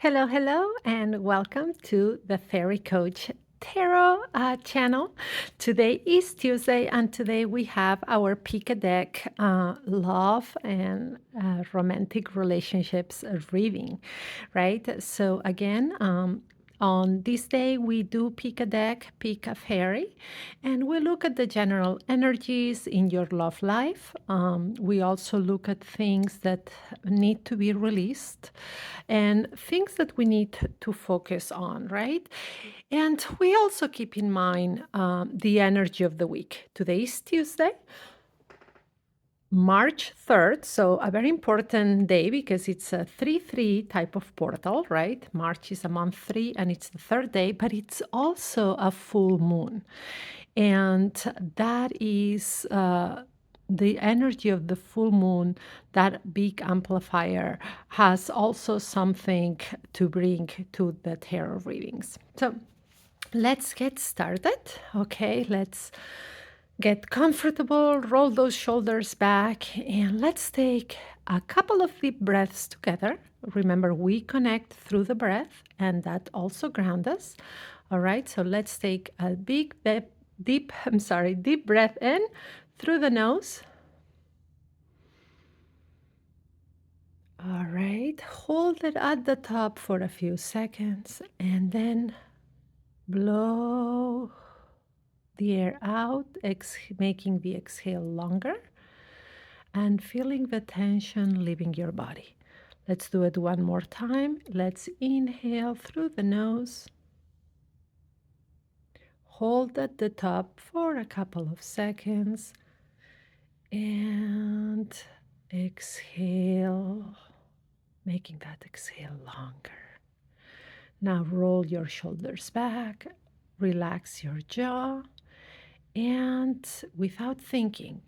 Hello, hello, and welcome to the Fairy Coach Tarot channel. Today is Tuesday, and today we have our Pick a Deck love and romantic relationships reading, right? So, again, on this day, we do pick a deck, pick a fairy, and we look at the general energies in your love life. We also look at things that need to be released and things that we need to focus on, right? And we also keep in mind the energy of the week. Today is Tuesday, March 3rd, so a very important day because it's a 3-3 type of portal, right? March is a month 3 and it's the third day, but it's also a full moon. And that is the energy of the full moon, that big amplifier, has also something to bring to the tarot readings. So let's get started. Okay, let's get comfortable, roll those shoulders back, and let's take a couple of deep breaths together. Remember, we connect through the breath, and that also grounds us. All right, so let's take a deep breath in through the nose. All right, hold it at the top for a few seconds, and then blow the air out, making the exhale longer and feeling the tension leaving your body. Let's do it one more time. Let's inhale through the nose. Hold at the top for a couple of seconds and exhale, making that exhale longer. Now roll your shoulders back, relax your jaw, and without thinking,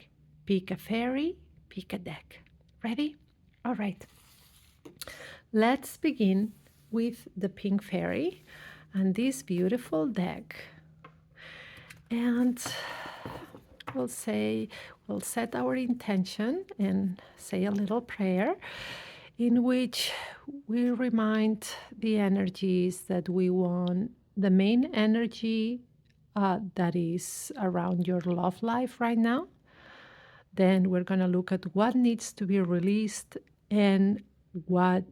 pick a fairy, pick a deck. Ready? All right. Let's begin with the pink fairy and this beautiful deck. And we'll set our intention and say a little prayer in which we remind the energies that we want, the main energy that is around your love life right now. Then we're going to look at what needs to be released and what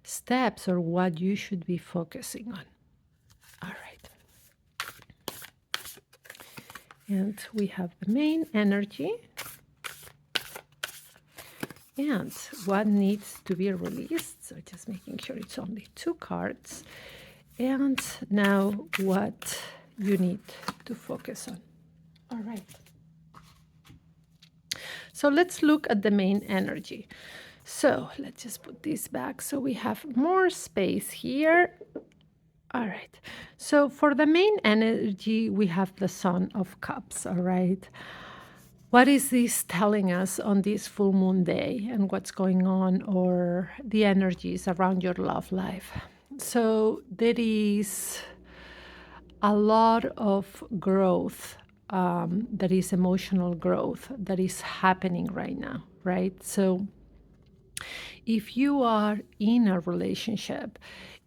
steps or what you should be focusing on. All right. And we have the main energy and what needs to be released. So just making sure it's only 2 cards. And now what you need to focus on. All right. So let's look at the main energy. So let's just put this back so we have more space here. All right. So for the main energy, we have the Sun of Cups. All right. What is this telling us on this full moon day and what's going on, or the energies around your love life? So there is a lot of growth, that is emotional growth that is happening right now, right? So if you are in a relationship,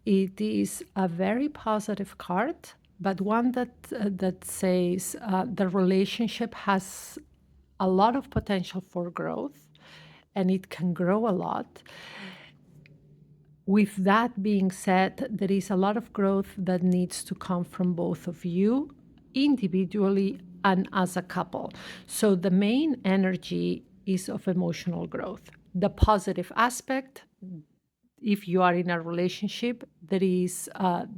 it is a very positive card, but one that says the relationship has a lot of potential for growth and it can grow a lot. With that being said, there is a lot of growth that needs to come from both of you individually and as a couple. So the main energy is of emotional growth. The positive aspect, if you are in a relationship, there is a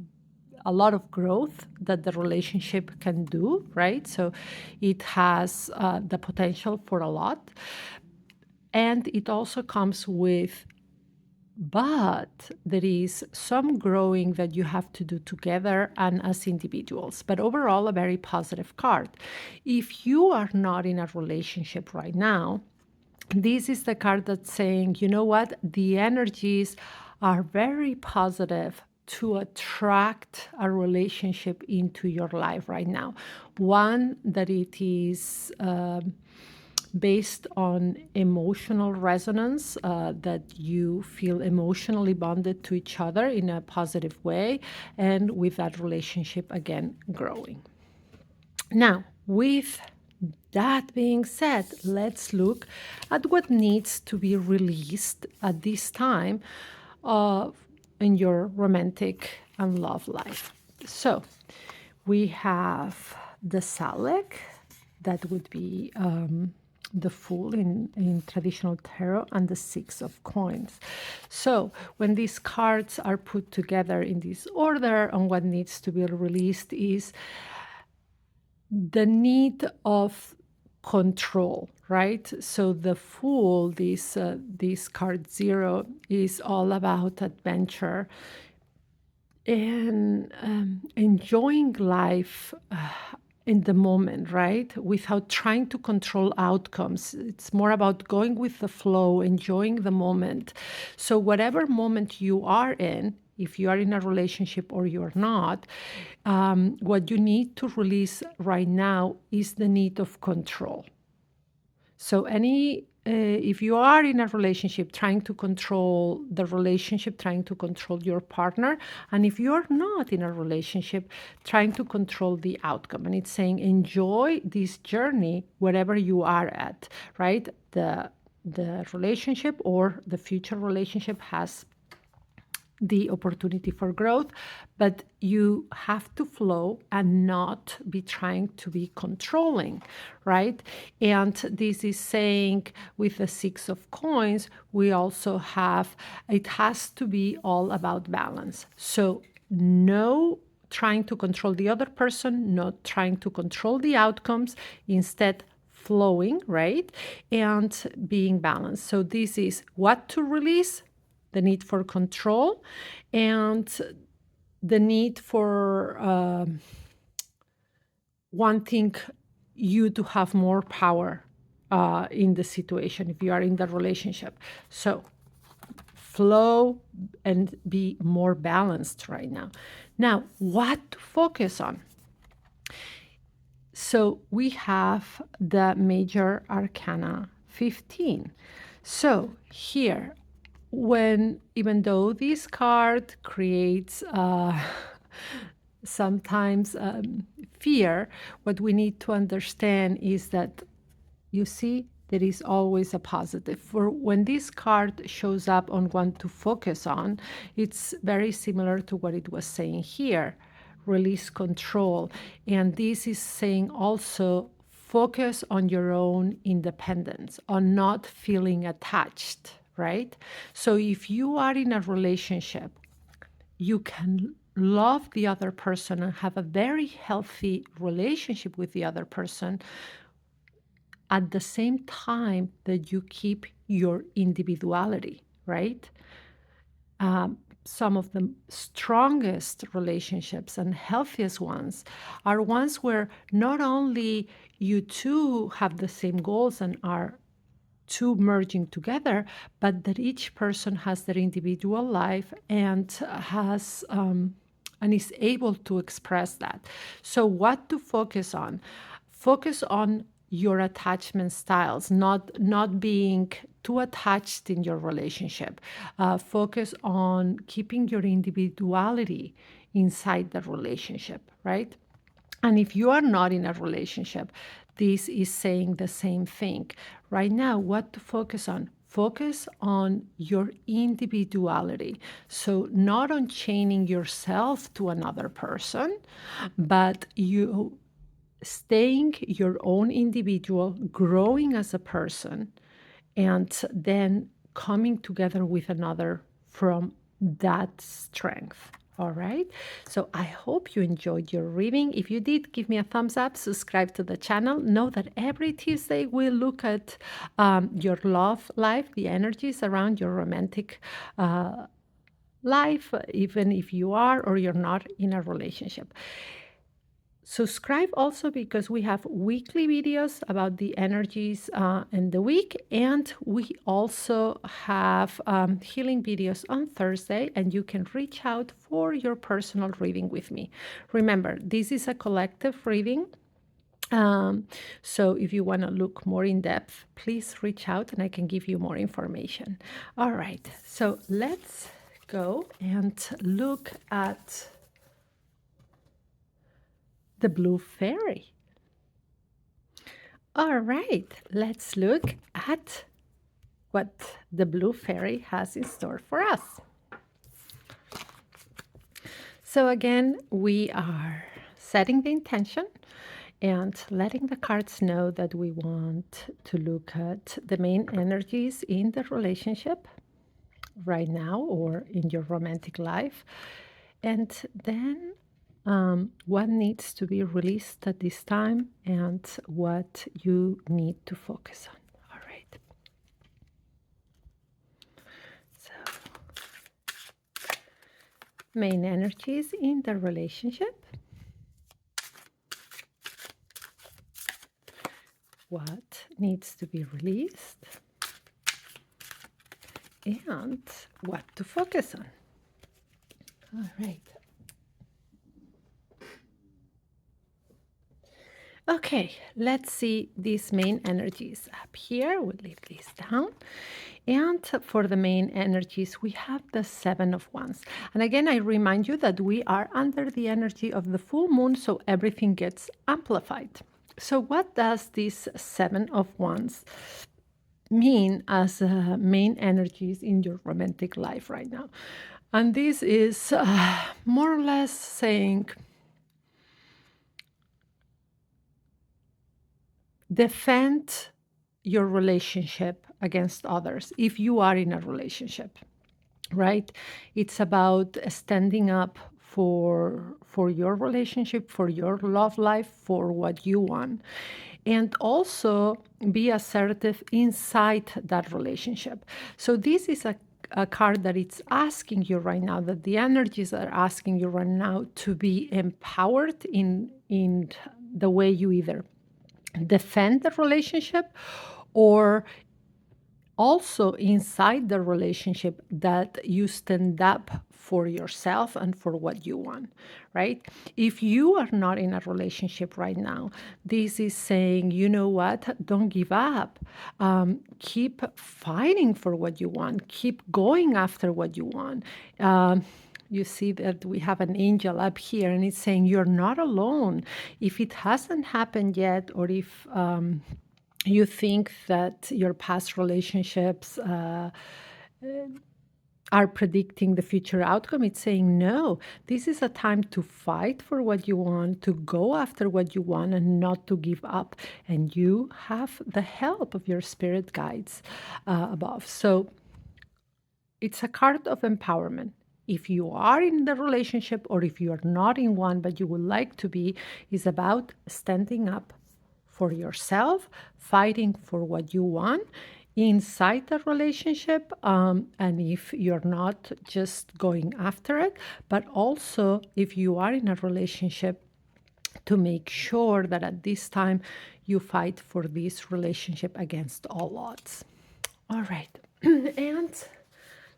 lot of growth that the relationship can do, right? So it has the potential for a lot. And it also comes with, but there is some growing that you have to do together and as individuals. But overall, a very positive card. If you are not in a relationship right now, this is the card that's saying, you know what, the energies are very positive to attract a relationship into your life right now. One that it is based on emotional resonance, that you feel emotionally bonded to each other in a positive way, and with that relationship again growing. Now, with that being said, let's look at what needs to be released at this time uh, in your romantic and love life. So, we have the Salek, that would be the Fool in traditional tarot, and the Six of Coins. So when these cards are put together in this order, and what needs to be released is the need of control, right? So the Fool, this card zero, is all about adventure and enjoying life in the moment, right? Without trying to control outcomes. It's more about going with the flow, enjoying the moment. So, whatever moment you are in, if you are in a relationship or you're not, what you need to release right now is the need of control. So if you are in a relationship trying to control the relationship, trying to control your partner, and if you're not in a relationship, trying to control the outcome. And it's saying enjoy this journey wherever you are at, right? The relationship or the future relationship has the opportunity for growth, but you have to flow and not be trying to be controlling, right? And this is saying with the Six of Coins, we also have, it has to be all about balance. So no trying to control the other person, not trying to control the outcomes, instead flowing, right? And being balanced. So this is what to release, the need for control, and the need for wanting you to have more power in the situation if you are in the relationship. So flow and be more balanced right now. Now, what to focus on? So we have the major arcana 15. So here, even though this card creates sometimes fear, what we need to understand is that, you see, there is always a positive. For when this card shows up on what to focus on, it's very similar to what it was saying here, release control. And this is saying also focus on your own independence, on not feeling attached, right? So if you are in a relationship, you can love the other person and have a very healthy relationship with the other person at the same time that you keep your individuality, right? Some of the strongest relationships and healthiest ones are ones where not only you two have the same goals and are two merging together, but that each person has their individual life and has and is able to express that. So, what to focus on? Focus on your attachment styles, not being too attached in your relationship. Focus on keeping your individuality inside the relationship, right? And if you are not in a relationship, this is saying the same thing. Right now, what to focus on? Focus on your individuality. So, not on chaining yourself to another person, but you staying your own individual, growing as a person, and then coming together with another from that strength. All right. So I hope you enjoyed your reading. If you did, give me a thumbs up, subscribe to the channel. Know that every Tuesday we look at your love life, the energies around your romantic life, even if you are or you're not in a relationship. Subscribe also because we have weekly videos about the energies in the week, and we also have healing videos on Thursday, and you can reach out for your personal reading with me. Remember, this is a collective reading. Um, so if you want to look more in depth, please reach out and I can give you more information. All right, so let's go and look at the blue fairy. All right, let's look at what the blue fairy has in store for us. So again, we are setting the intention and letting the cards know that we want to look at the main energies in the relationship right now or in your romantic life. And then what needs to be released at this time and what you need to focus on. All right. So, main energies in the relationship. What needs to be released and what to focus on. All right. Okay, let's see these main energies up here. We'll leave these down. And for the main energies, we have the Seven of Wands. And again, I remind you that we are under the energy of the full moon, so everything gets amplified. So what does this Seven of Wands mean as main energies in your romantic life right now? And this is more or less saying, defend your relationship against others if you are in a relationship, right? It's about standing up for your relationship, for your love life, for what you want. And also be assertive inside that relationship. So this is a card that it's asking you right now, that the energies are asking you right now to be empowered in the way you either defend the relationship or also inside the relationship that you stand up for yourself and for what you want, right? If you are not in a relationship right now, this is saying, you know what, don't give up. Keep fighting for what you want. Keep going after what you want. You see that we have an angel up here and it's saying you're not alone. If it hasn't happened yet, or if you think that your past relationships are predicting the future outcome, it's saying, no, this is a time to fight for what you want, to go after what you want, and not to give up. And you have the help of your spirit guides above. So it's a card of empowerment. If you are in the relationship or if you are not in one, but you would like to be, is about standing up for yourself, fighting for what you want inside the relationship. And if you're not, just going after it, but also if you are in a relationship, to make sure that at this time you fight for this relationship against all odds. All right. And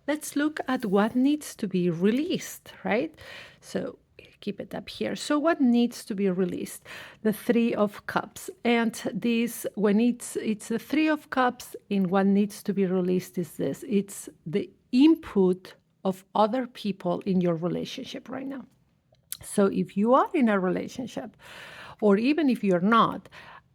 let's look at what needs to be released, right? So keep it up here. So what needs to be released? The Three of Cups. And this, when it's the Three of Cups, in what needs to be released is this. It's the input of other people in your relationship right now. So if you are in a relationship, or even if you're not,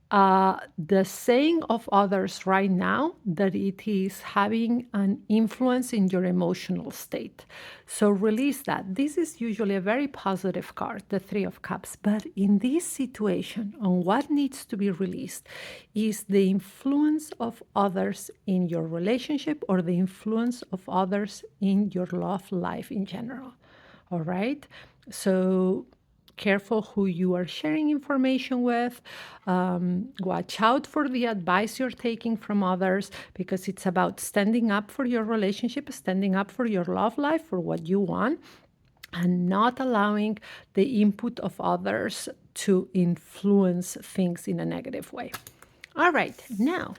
the saying of others right now that it is having an influence in your emotional state. So release that. This is usually a very positive card, the Three of Cups. But in this situation, on what needs to be released is the influence of others in your relationship or the influence of others in your love life in general. All right? So careful who you are sharing information with. Watch out for the advice you're taking from others, because it's about standing up for your relationship, standing up for your love life, for what you want, and not allowing the input of others to influence things in a negative way. All right, now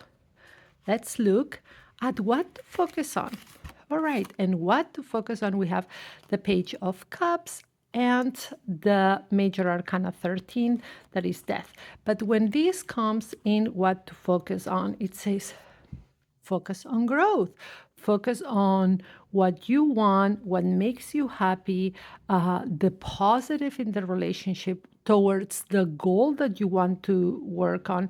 let's look at what to focus on. All right, and what to focus on, we have the Page of Cups, and the major arcana 13, that is death. But when this comes in what to focus on, it says focus on growth, focus on what you want, what makes you happy, the positive in the relationship towards the goal that you want to work on.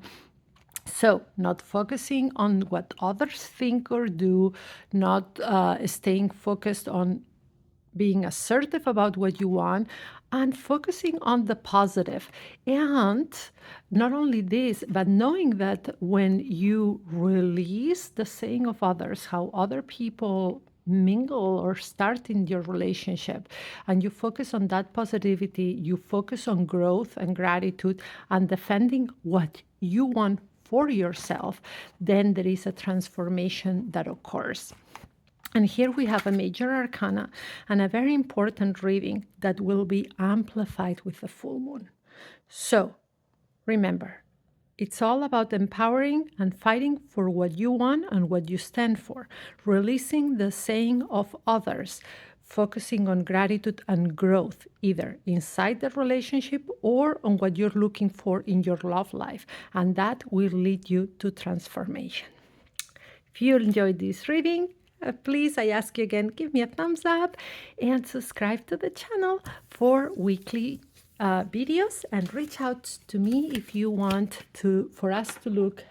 So, not focusing on what others think or do, not staying focused on being assertive about what you want, and focusing on the positive. And not only this, but knowing that when you release the saying of others, how other people mingle or start in your relationship, and you focus on that positivity, you focus on growth and gratitude and defending what you want for yourself, then there is a transformation that occurs. And here we have a major arcana and a very important reading that will be amplified with the full moon. So remember, it's all about empowering and fighting for what you want and what you stand for, releasing the saying of others, focusing on gratitude and growth, either inside the relationship or on what you're looking for in your love life. And that will lead you to transformation. If you enjoyed this reading, please, I ask you again, give me a thumbs up and subscribe to the channel for weekly videos, and reach out to me if you want for us to look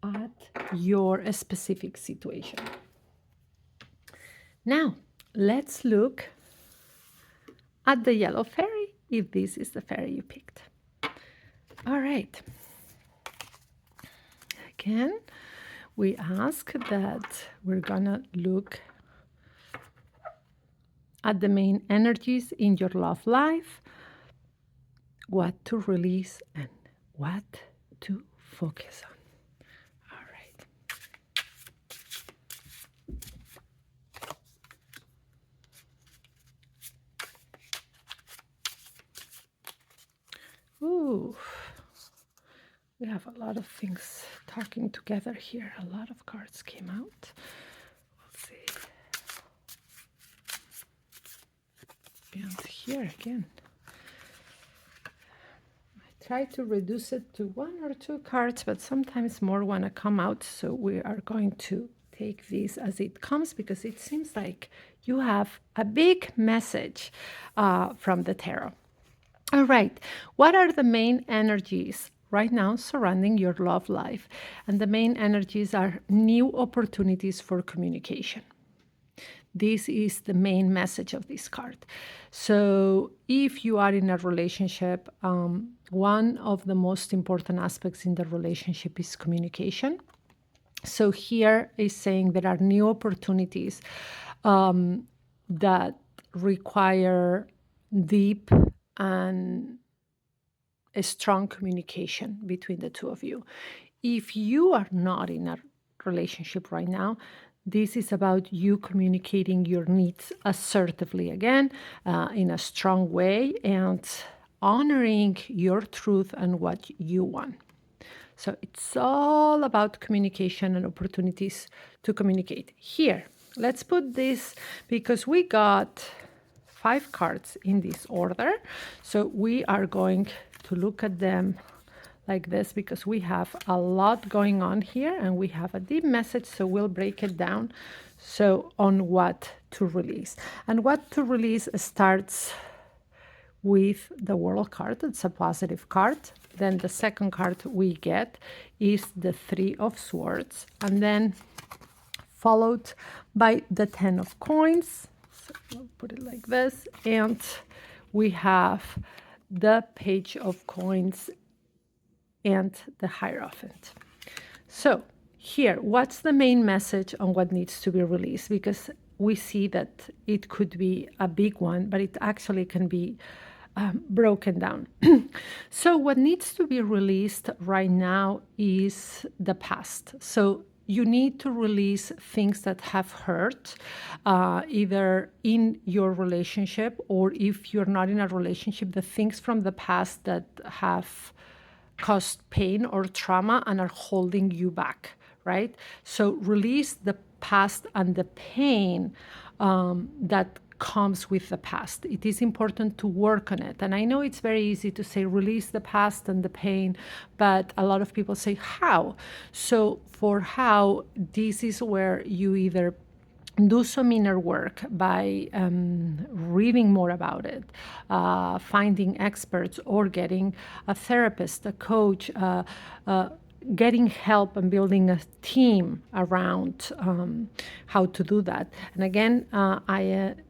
at your specific situation. Now, let's look at the yellow fairy, if this is the fairy you picked. All right. Again, we ask that we're gonna look at the main energies in your love life, what to release and what to focus on. All right. Ooh, we have a lot of things talking together here. A lot of cards came out. We'll see. And here again, I try to reduce it to 1 or 2 cards, but sometimes more want to come out. So we are going to take this as it comes, because it seems like you have a big message from the tarot. All right, what are the main energies right now surrounding your love life? And the main energies are new opportunities for communication. This is the main message of this card. So if you are in a relationship, one of the most important aspects in the relationship is communication. So here is saying there are new opportunities that require deep and a strong communication between the two of you. If you are not in a relationship right now, this is about you communicating your needs assertively again, in a strong way, and honoring your truth and what you want. So it's all about communication and opportunities to communicate. Here, let's put this, because we got 5 cards in this order. So we are going to look at them like this, because we have a lot going on here and we have a deep message. So we'll break it down on what to release. And what to release starts with the World card. It's a positive card. Then the second card we get is the 3 of Swords, and then followed by the 10 of Coins. So we'll put it like this. And we have the Page of Coins and the Hierophant. So here, what's the main message on what needs to be released? Because we see that it could be a big one, but it actually can be broken down. So what needs to be released right now is the past. So you need to release things that have hurt, either in your relationship, or if you're not in a relationship, the things from the past that have caused pain or trauma and are holding you back, right? So release the past and the pain that comes with the past. It is important to work on it. And I know it's very easy to say release the past and the pain, but a lot of people say how. So for how, this is where you either do some inner work by reading more about it, finding experts, or getting a therapist, a coach, getting help and building a team around how to do that. And again,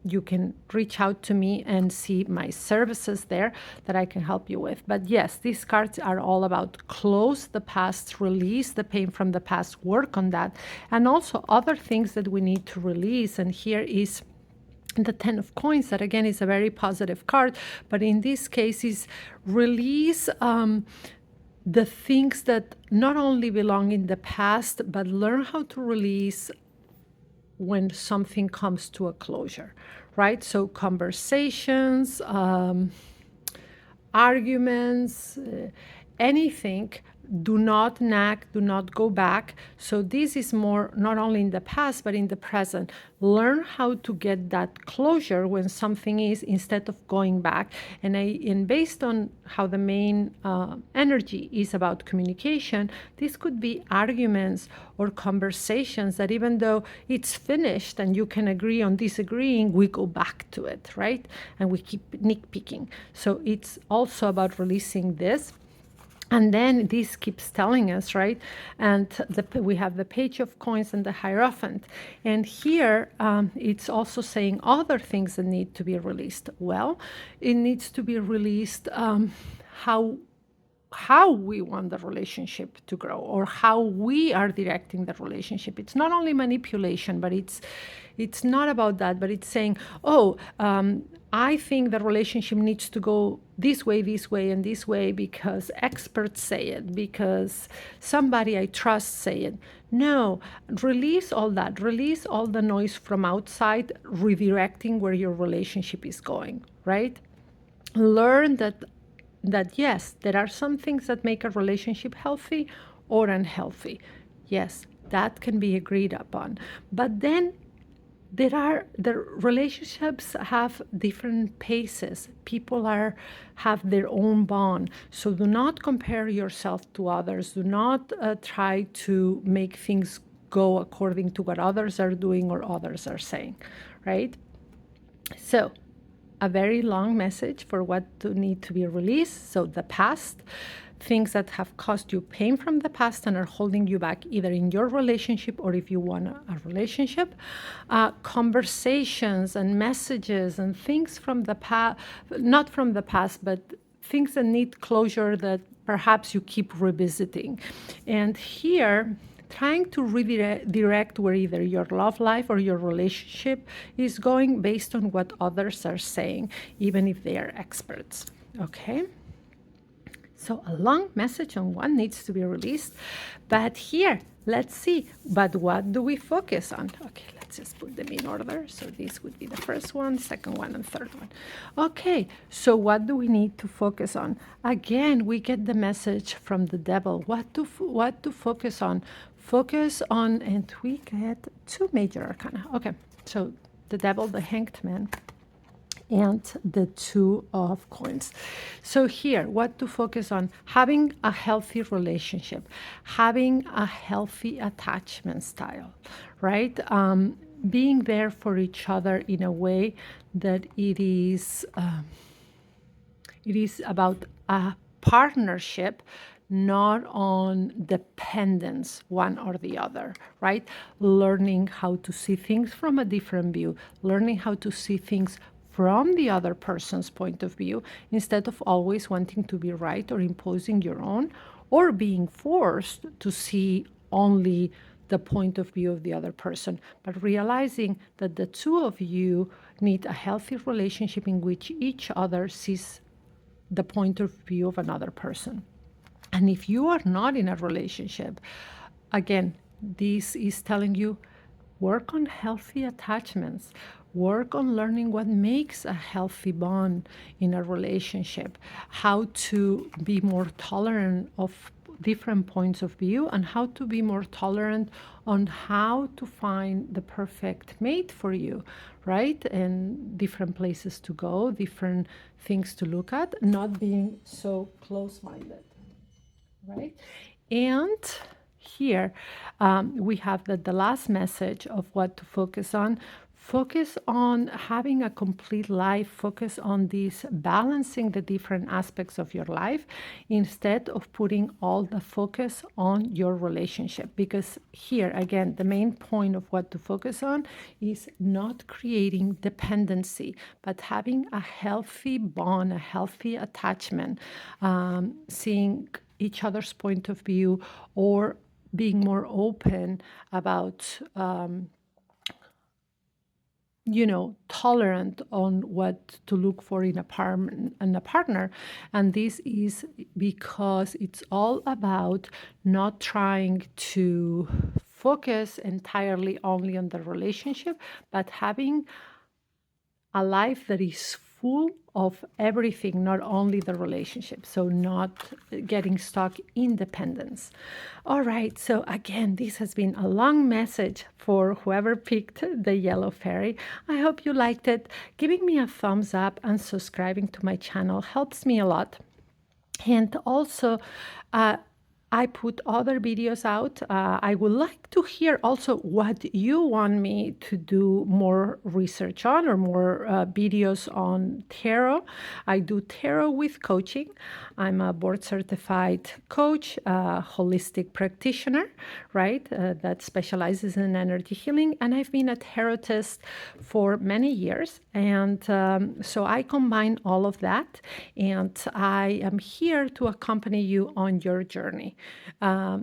you can reach out to me and see my services there that I can help you with. But yes, these cards are all about close the past, release the pain from the past, work on that, and also other things that we need to release. And here is the 10 of coins, that again is a very positive card, but in this case is release the things that not only belong in the past, but learn how to release when something comes to a closure, right? So conversations, arguments, anything, do not nag, do not go back. So this is more not only in the past, but in the present. Learn how to get that closure when something is, instead of going back. And based on how the main energy is about communication, this could be arguments or conversations that even though it's finished and you can agree on disagreeing, we go back to it, right? And we keep nitpicking. So it's also about releasing this. And then this keeps telling us, right? And we have the Page of Coins and the Hierophant. And here it's also saying other things that need to be released. Well, it needs to be released how we want the relationship to grow, or how we are directing the relationship. It's not only manipulation, but it's not about that, but it's saying, I think the relationship needs to go this way, and this way because experts say it, because somebody I trust say it. No, release all that. Release all the noise from outside, redirecting where your relationship is going, right? Learn that yes, there are some things that make a relationship healthy or unhealthy. Yes, that can be agreed upon. But then the relationships have different paces. People have their own bond. So do not compare yourself to others. Do not try to make things go according to what others are doing or others are saying, right? So a very long message for what need to be released. So the past, things that have caused you pain from the past and are holding you back, either in your relationship or if you want a relationship. Conversations and messages and things from the past, not from the past, but things that need closure that perhaps you keep revisiting. And here, trying to redirect where either your love life or your relationship is going based on what others are saying, even if they are experts. Okay? So a long message on what needs to be released. But here, let's see. But what do we focus on? Okay, let's just put them in order. So this would be the first one, second one, and third one. Okay, so what do we need to focus on? Again, we get the message from the devil. What to focus on? Focus on, and we get two major arcana. Okay, so the devil, the hanged man, and the Two of Coins. So here, what to focus on? Having a healthy relationship, having a healthy attachment style, right? Being there for each other in a way that it is about a partnership, not on dependence one or the other, right? Learning how to see things from a different view, learning how to see things from the other person's point of view, instead of always wanting to be right or imposing your own, or being forced to see only the point of view of the other person, but realizing that the two of you need a healthy relationship in which each other sees the point of view of another person. And if you are not in a relationship, again, this is telling you, work on healthy attachments, work on learning what makes a healthy bond in a relationship, how to be more tolerant of different points of view and how to be more tolerant on how to find the perfect mate for you, right? And different places to go, different things to look at, not being so close minded, right? And here we have the last message of what to focus on. Focus on having a complete life, focus on this balancing the different aspects of your life instead of putting all the focus on your relationship. Because here, again, the main point of what to focus on is not creating dependency, but having a healthy bond, a healthy attachment, seeing each other's point of view, or being more open about tolerant on what to look for in a partner. And this is because it's all about not trying to focus entirely only on the relationship, but having a life that is full of everything, not only the relationship. So, not getting stuck in dependence. All right. So, again, this has been a long message for whoever picked the yellow fairy. I hope you liked it. Giving me a thumbs up and subscribing to my channel helps me a lot. And also, I put other videos out. I would like to hear also what you want me to do more research on, or more videos on tarot. I do tarot with coaching. I'm a board certified coach, holistic practitioner, right, that specializes in energy healing. And I've been a tarotist for many years. And so I combine all of that. And I am here to accompany you on your journey.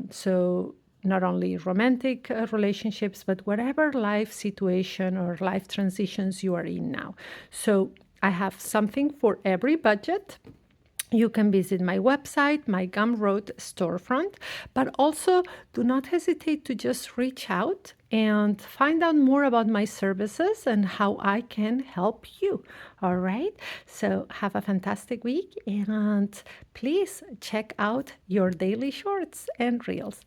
So not only romantic relationships, but whatever life situation or life transitions you are in now. So I have something for every budget. You can visit my website, my Gumroad storefront, but also do not hesitate to just reach out and find out more about my services and how I can help you. All right. So have a fantastic week, and please check out your daily shorts and reels.